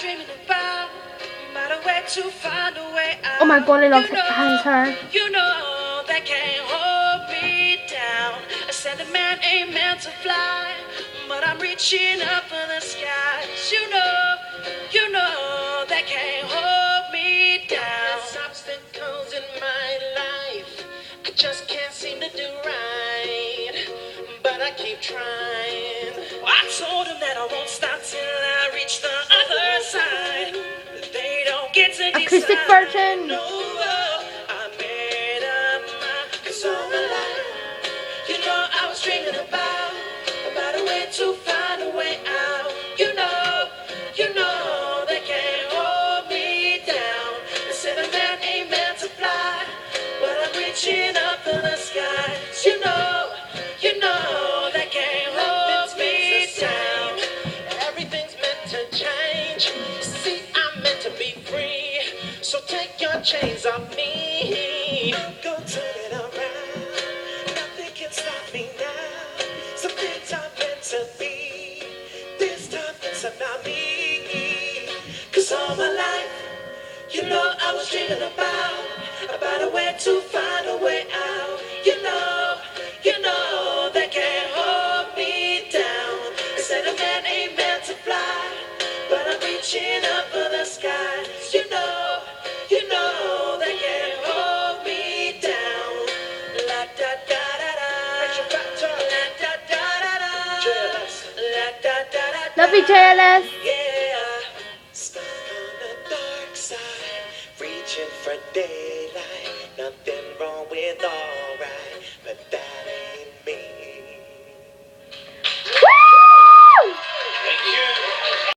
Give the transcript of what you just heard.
dreaming about a way to find a way out. Oh my god, I love her. You know they can't hold me down. I said the man ain't meant to fly, but I'm reaching up for the skies. You know they can't hold me down. There's obstacles in my life I just can't seem to do right, but I keep trying. I told him that I won't stop till I reach the other side. They don't get to acoustic decide. version. No, I made up my, 'cause all my life, you know I was dreaming about a way to find a way out. You know they can't hold me down. They said a man ain't meant to fly, but I'm reaching up for the skies. You know they can't hold me down. Everything's meant to change. See, I'm meant to be free. So take your chains off me. Go turn it around. Nothing can stop me now. Some things are meant to be. This time it's about me. 'Cause all my life, you know I was dreaming about a way to find a way out. You know they can't hold me down. They said a man ain't meant to fly, but I'm reaching up for the skies. You know they can't hold me down. La da da da da. La da da da da. La da da da da. Love you, JLS. Yeah. Stuck on the dark side, reaching for daylight. Nothing wrong with alright, but that